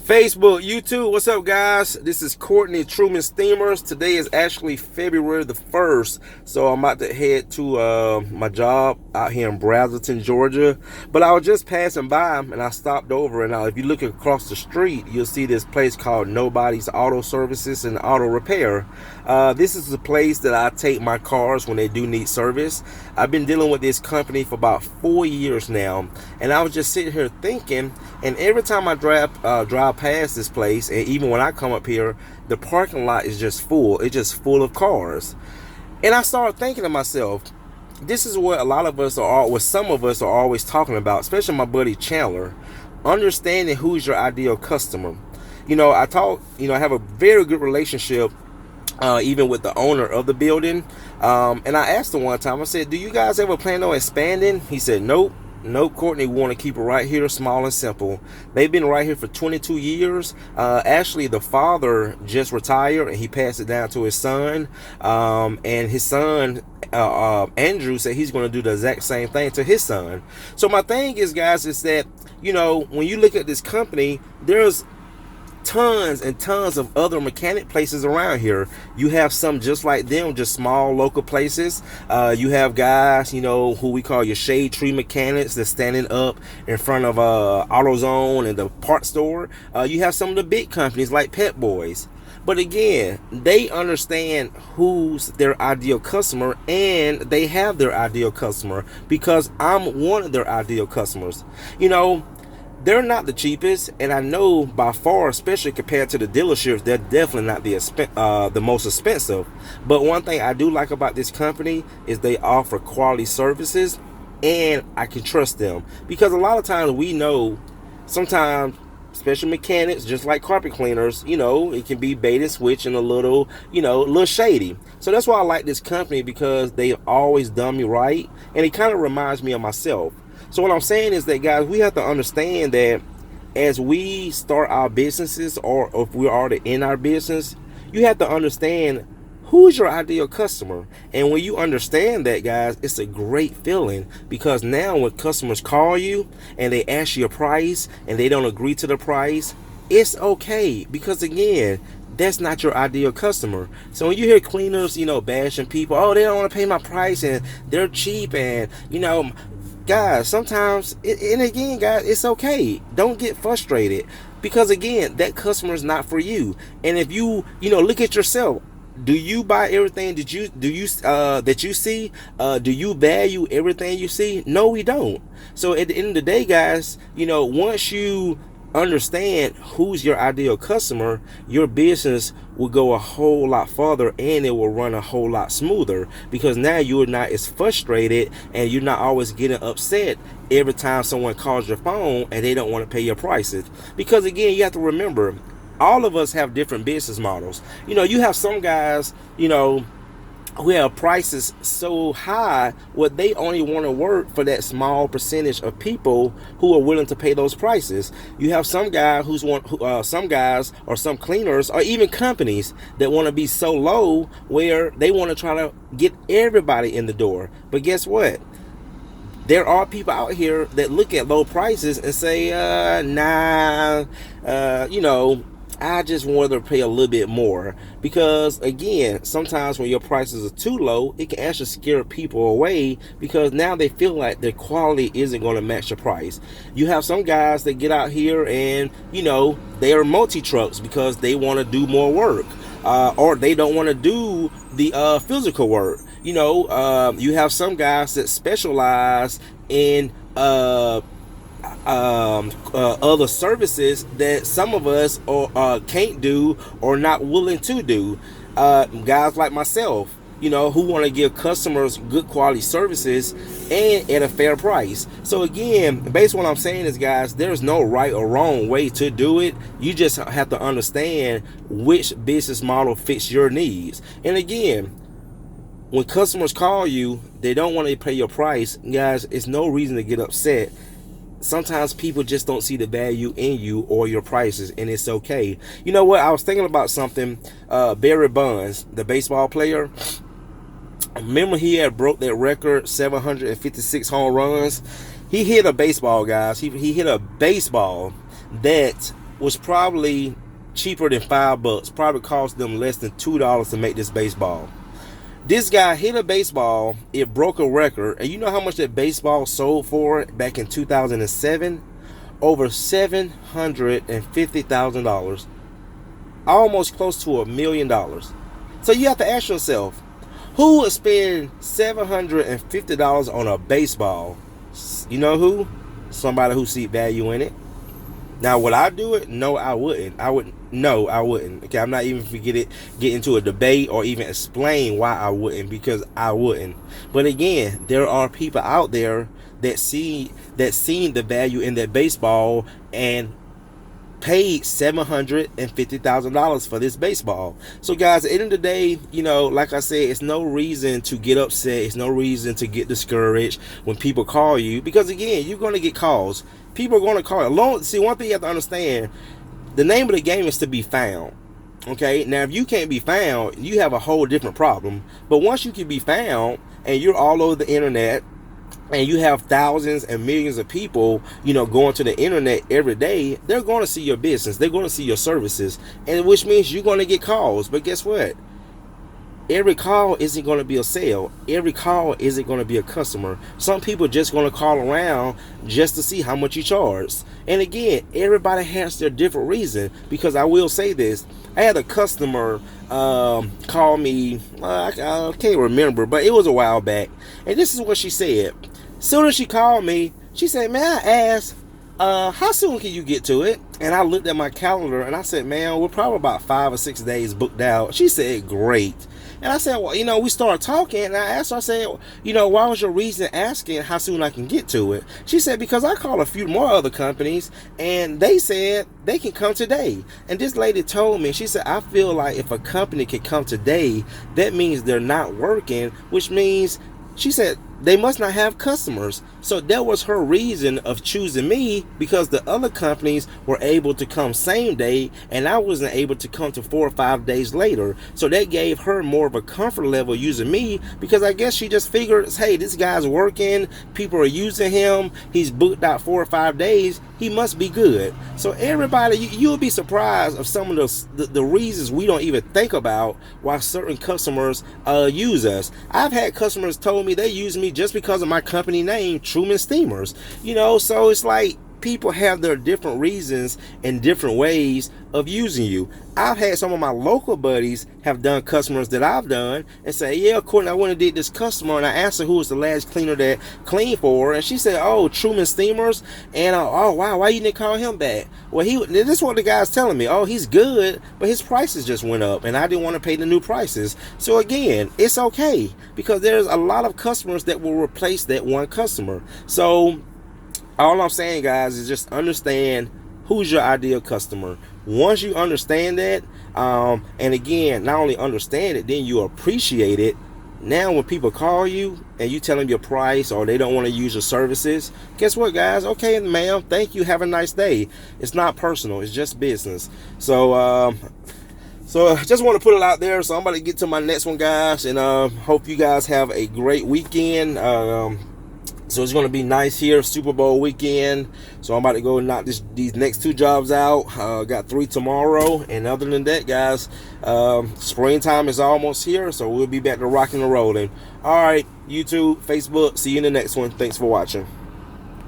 Facebook, YouTube, what's up, guys? This is Courtney Truman Steamers. Today is actually February the 1st, so I'm about to head to my job out here in Braselton, Georgia. But I was just passing by and I stopped over, and if you look across the street, you'll see this place called Nobody's Auto Services and Auto Repair. This is the place that I take my cars when they do need service. I've been dealing with this company for about 4 years now, and I was just sitting here thinking, and every time I drive past this place, and even when I come up here, the parking lot is just full. It's just full of cars. And I started thinking to myself, this is what a lot of us are, what some of us are always talking about, especially my buddy Chandler, understanding who's your ideal customer. I have a very good relationship even with the owner of the building. And I asked him one time, I said, do you guys ever plan on expanding? He said, nope, Courtney, we want to keep it right here, small and simple. They've been right here for 22 years. Actually, the father just retired and he passed it down to his son. And his son, Andrew, said he's going to do the exact same thing to his son. So my thing is, guys, is that, when you look at this company, there's tons and tons of other mechanic places around here. You have some just like them, just small local places. You have guys, who we call your shade tree mechanics that's standing up in front of AutoZone and the parts store. You have some of the big companies like Pep Boys. But again, they understand who's their ideal customer, and they have their ideal customer because I'm one of their ideal customers. They're not the cheapest, and I know by far, especially compared to the dealerships, they're definitely not the most expensive. But one thing I do like about this company is they offer quality services, and I can trust them. Because a lot of times we know, sometimes, especially mechanics, just like carpet cleaners, it can be bait and switch and a little shady. So that's why I like this company, because they've always done me right, and it kind of reminds me of myself. So what I'm saying is that, guys, we have to understand that as we start our businesses, or if we're already in our business, you have to understand who's your ideal customer. And when you understand that, guys, it's a great feeling, because now when customers call you and they ask you a price and they don't agree to the price, it's okay, because again, that's not your ideal customer. So when you hear cleaners, bashing people, oh, they don't want to pay my price and they're cheap, and guys, sometimes, and again, guys, it's okay. Don't get frustrated, because again, that customer is not for you. And if you, look at yourself. Do you buy everything that you see? Do you value everything you see? No, we don't. So at the end of the day, guys, once you understand who's your ideal customer, your business will go a whole lot farther, and it will run a whole lot smoother, because now you're not as frustrated and you're not always getting upset every time someone calls your phone and they don't want to pay your prices. Because again, you have to remember, all of us have different business models. You have some guys, who have prices so high, they only want to work for that small percentage of people who are willing to pay those prices. You have some guys some guys or some cleaners or even companies that want to be so low where they want to try to get everybody in the door. But guess what? There are people out here that look at low prices and say, I just want to pay a little bit more. Because again, sometimes when your prices are too low, it can actually scare people away, because now they feel like their quality isn't going to match the price. You have some guys that get out here and they are multi-trucks because they want to do more work, or they don't want to do the physical work. You have some guys that specialize in other services that some of us can't do or not willing to do. Guys like myself, who want to give customers good quality services and at a fair price. So again, basically what I'm saying is, guys, there's no right or wrong way to do it. You just have to understand which business model fits your needs. And again, when customers call you, they don't want to pay your price, guys, it's no reason to get upset. Sometimes people just don't see the value in you or your prices, and it's okay. You know what? I was thinking about something. Barry Bonds, the baseball player, remember he had broke that record, 756 home runs. He hit a baseball, guys. He hit a baseball that was probably cheaper than $5. Probably cost them less than $2 to make this baseball. This guy hit a baseball, it broke a record, and you know how much that baseball sold for back in 2007? Over $750,000. Almost close to $1 million. So you have to ask yourself, who would spend $750 on a baseball? You know who? Somebody who see value in it. Now, would I do it? No, I wouldn't. I wouldn't. Okay, I'm not even get into a debate or even explain why I wouldn't, because I wouldn't. But again, there are people out there that seen the value in that baseball and paid $750,000 for this baseball. So guys, at the end of the day, you know, like I said, it's no reason to get upset. It's no reason to get discouraged when people call you, because again, you're going to get calls. People are going to call you. See, one thing you have to understand, the name of the game is to be found. Okay, now if you can't be found, you have a whole different problem. But once you can be found and you're all over the internet, and you have thousands and millions of people, you know, going to the internet every day, they're going to see your business. They're going to see your services, and which means you're going to get calls. But guess what? Every call isn't going to be a sale. Every call isn't going to be a customer. Some people are just going to call around just to see how much you charge. And again, everybody has their different reason, because I will say this. I had a customer call me, I can't remember, but it was a while back. And this is what she said. Soon as she called me, she said, "May I ask, how soon can you get to it?" And I looked at my calendar and I said, "Man, we're probably about 5 or 6 days booked out." She said, "Great." And I said, "Well, you know," we started talking, and I asked her, I said, "You know, why was your reason asking how soon I can get to it?" She said, "Because I called a few more other companies and they said they can come today." And this lady told me, she said, "I feel like if a company can come today, that means they're not working, which means," she said, "they must not have customers." So that was her reason of choosing me, because the other companies were able to come same day and I wasn't able to come to 4 or 5 days later. So that gave her more of a comfort level using me, because I guess she just figured, hey, this guy's working, people are using him, he's booked out 4 or 5 days, he must be good. So everybody, you'll be surprised of some of the reasons we don't even think about why certain customers use us. I've had customers told me they use me just because of my company name, Truman Steamers. You know, so it's like people have their different reasons and different ways of using you. I've had some of my local buddies have done customers that I've done and say, "Yeah, Courtney, I went and did this customer," and I asked her who was the last cleaner that cleaned for her, and she said, "Oh, Truman Steamers." And oh wow, why you didn't call him back? Well, this is what the guy's telling me. Oh, he's good, but his prices just went up and I didn't want to pay the new prices. So again, it's okay, because there's a lot of customers that will replace that one customer. So all I'm saying, guys, is just understand who's your ideal customer. Once you understand that, and again, not only understand it, then you appreciate it. Now when people call you and you tell them your price or they don't want to use your services, guess what, guys? Okay, ma'am, thank you, have a nice day. It's not personal, it's just business. So I just want to put it out there. So I'm about to get to my next one, guys, and hope you guys have a great weekend. So it's going to be nice here, Super Bowl weekend. So I'm about to go knock these next 2 jobs out. Got 3 tomorrow. And other than that, guys, springtime is almost here. So we'll be back to rocking and rolling. All right, YouTube, Facebook, see you in the next one. Thanks for watching.